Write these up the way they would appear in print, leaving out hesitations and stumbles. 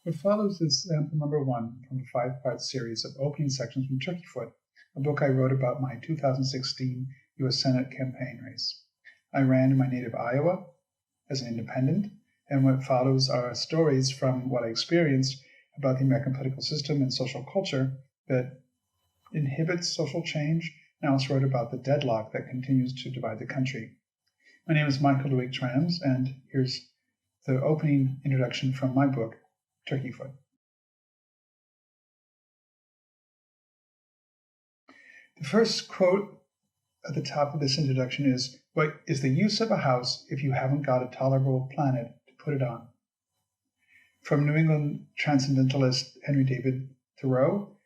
What follows is sample number 1 from a 5-part series of opening sections from Turkeyfoot, a book I wrote about my 2016 U.S. Senate campaign race. I ran in my native Iowa as an independent, and what follows are stories from what I experienced about the American political system and social culture that inhibits social change, and I also wrote about the deadlock that continues to divide the country. My name is Michael Luick-Thrams, and here's the opening introduction from my book, Turkeyfoot. The first quote at the top of this introduction is, "What is the use of a house if you haven't got a tolerable planet to put it on?" From New England transcendentalist Henry David Thoreau,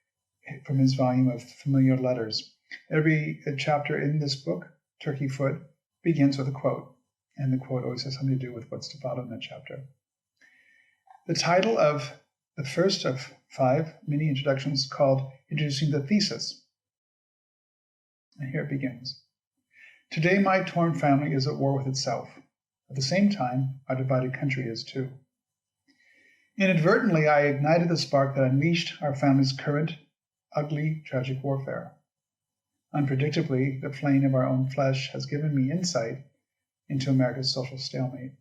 from his volume of Familiar Letters. Every chapter in this book, Turkeyfoot, begins with a quote, and the quote always has something to do with what's to follow in that chapter. The title of the first of 5 mini introductions is called Introducing the Thesis. And here it begins. Today my torn family is at war with itself. At the same time, our divided country is too. Inadvertently, I ignited the spark that unleashed our family's current, ugly, tragic warfare. Unpredictably, the flame of our own flesh has given me insight into America's social stalemate.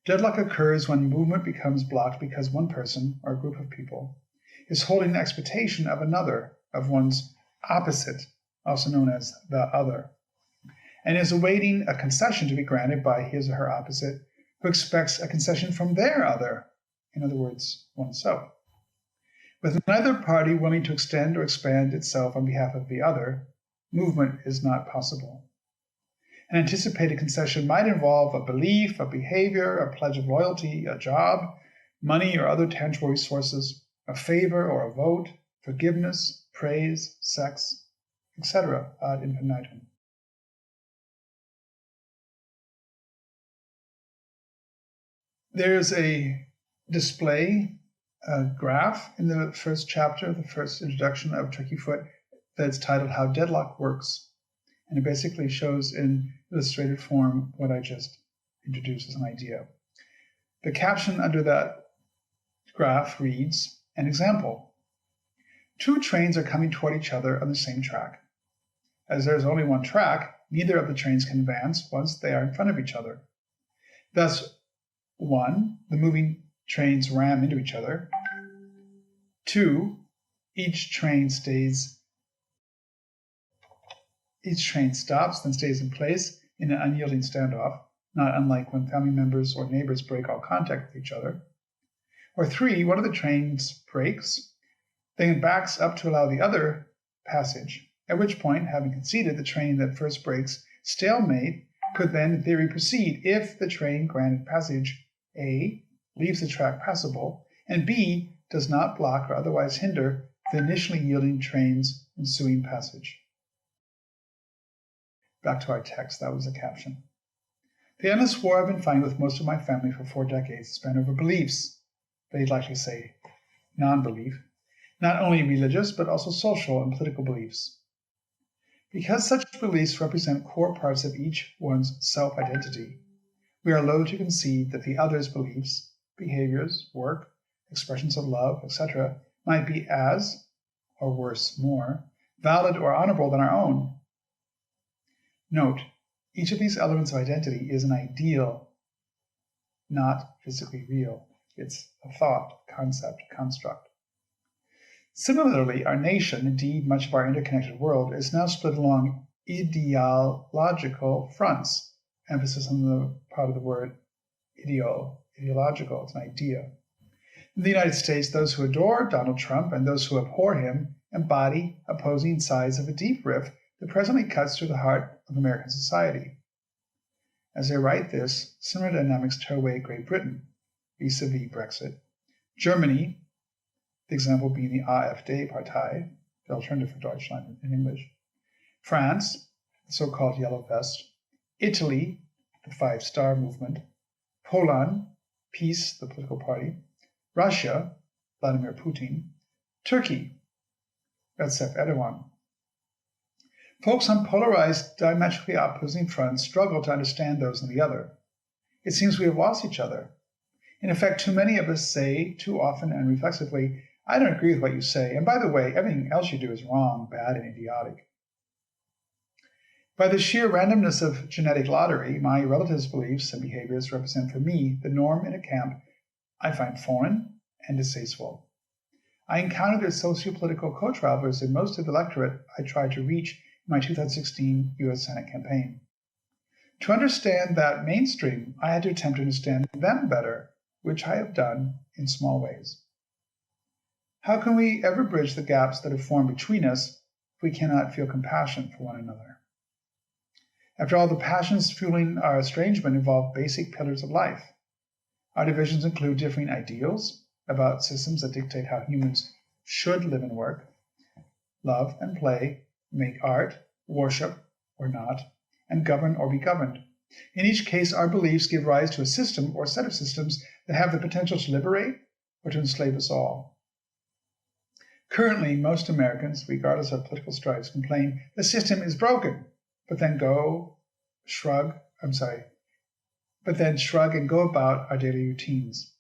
Deadlock occurs when movement becomes blocked because one person, or a group of people, is holding an expectation of another, of one's opposite, also known as the other, and is awaiting a concession to be granted by his or her opposite, who expects a concession from their other, in other words, oneself. With neither party willing to extend or expand itself on behalf of the other, movement is not possible. An anticipated concession might involve a belief, a behavior, a pledge of loyalty, a job, money or other tangible resources, a favor or a vote, forgiveness, praise, sex, etc. ad infinitum. There's a display graph in the first chapter, the first introduction of Turkeyfoot, that's titled How Deadlock Works. And it basically shows in illustrated form what I just introduced as an idea. The caption under that graph reads, an example. 2 trains are coming toward each other on the same track. As there is only one track, neither of the trains can advance once they are in front of each other. Thus, 1, the moving trains ram into each other. 2, each train stops, then stays in place in an unyielding standoff, not unlike when family members or neighbors break all contact with each other. Or 3, one of the trains brakes, then backs up to allow the other passage, at which point, having conceded the train that first breaks, stalemate could then in theory proceed if the train granted passage A leaves the track passable, and B does not block or otherwise hinder the initially yielding train's ensuing passage. Back to our text, that was the caption. The endless war I've been fighting with most of my family for 4 decades span over beliefs, they'd likely say non-belief, not only religious but also social and political beliefs. Because such beliefs represent core parts of each one's self-identity, we are loath to concede that the other's beliefs, behaviors, work, expressions of love, etc., might be as, or worse, more, valid or honorable than our own. Note, each of these elements of identity is an ideal, not physically real. It's a thought, concept, construct. Similarly, our nation, indeed much of our interconnected world, is now split along ideological fronts, emphasis on the part of the word ideological, it's an idea. In the United States, those who adore Donald Trump and those who abhor him embody opposing sides of a deep rift that presently cuts through the heart of American society. As I write this, similar dynamics tear away Great Britain, vis-a-vis Brexit, Germany, the example being the AfD-Partei, the alternative for Deutschland in English, France, the so-called Yellow Vest, Italy, the 5-Star Movement, Poland, Peace, the political party, Russia, Vladimir Putin, Turkey, Recep Erdogan. Folks on polarized, diametrically opposing fronts struggle to understand those on the other. It seems we have lost each other. In effect, too many of us say, too often and reflexively, I don't agree with what you say, and by the way, everything else you do is wrong, bad, and idiotic. By the sheer randomness of genetic lottery, my relatives' beliefs and behaviors represent for me the norm in a camp I find foreign and distasteful. I encountered their socio-political co-travelers in most of the electorate I tried to reach in my 2016 U.S. Senate campaign. To understand that mainstream, I had to attempt to understand them better, which I have done in small ways. How can we ever bridge the gaps that have formed between us if we cannot feel compassion for one another? After all, the passions fueling our estrangement involve basic pillars of life. Our divisions include differing ideals about systems that dictate how humans should live and work, love and play, make art, worship or not, and govern or be governed. In each case, our beliefs give rise to a system or set of systems that have the potential to liberate or to enslave us all. Currently, most Americans, regardless of political stripes, complain the system is broken, but then shrug and go about our daily routines.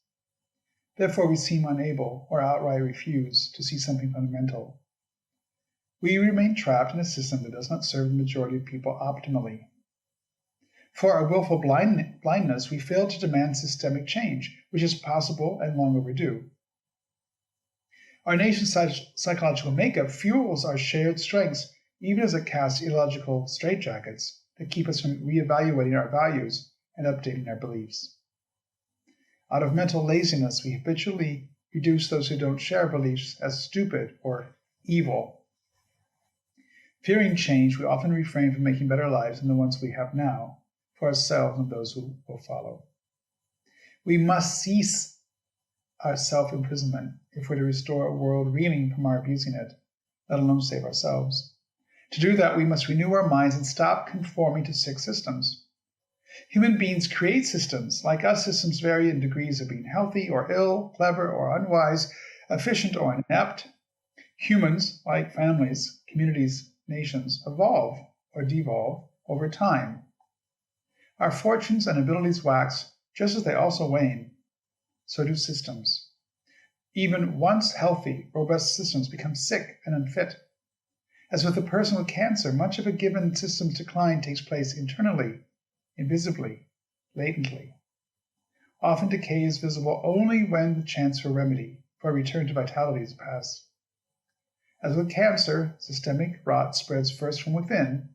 Therefore, we seem unable or outright refuse to see something fundamental. We remain trapped in a system that does not serve the majority of people optimally. For our willful blindness, we fail to demand systemic change, which is possible and long overdue. Our nation's psychological makeup fuels our shared strengths, even as it casts illogical straitjackets that keep us from reevaluating our values and updating our beliefs. Out of mental laziness, we habitually reduce those who don't share our beliefs as stupid or evil. Fearing change, we often refrain from making better lives than the ones we have now, for ourselves and those who will follow. We must cease our self-imprisonment if we're to restore a world reeling from our abusing it, let alone save ourselves. To do that, we must renew our minds and stop conforming to sick systems. Human beings create systems. Like us, systems vary in degrees of being healthy or ill, clever or unwise, efficient or inept. Humans, like families, communities, nations, evolve or devolve over time. Our fortunes and abilities wax just as they also wane. So do systems. Even once healthy, robust systems become sick and unfit. As with a person with cancer, much of a given system's decline takes place internally, invisibly, latently. Often decay is visible only when the chance for remedy, for a return to vitality is past. As with cancer, systemic rot spreads first from within,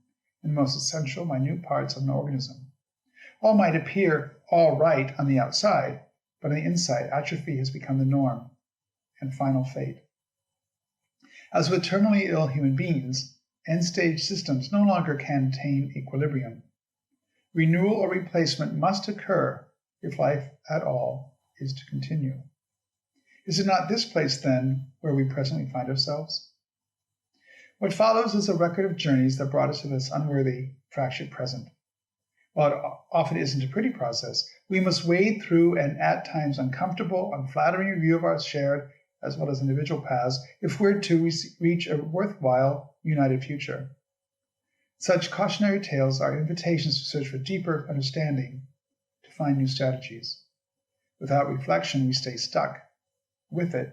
in the most essential, minute parts of an organism. All might appear all right on the outside, but on the inside, atrophy has become the norm and final fate. As with terminally ill human beings, end-stage systems no longer can attain equilibrium. Renewal or replacement must occur if life at all is to continue. Is it not this place, then, where we presently find ourselves? What follows is a record of journeys that brought us to this unworthy, fractured present. While it often isn't a pretty process, we must wade through an at times uncomfortable, unflattering review of our shared as well as individual paths if we're to reach a worthwhile, united future. Such cautionary tales are invitations to search for deeper understanding, to find new strategies. Without reflection, we stay stuck. With it,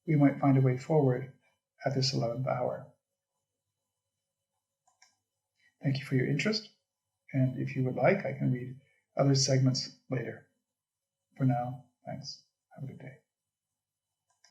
we might find a way forward at this 11th hour. Thank you for your interest, and if you would like, I can read other segments later. For now, thanks.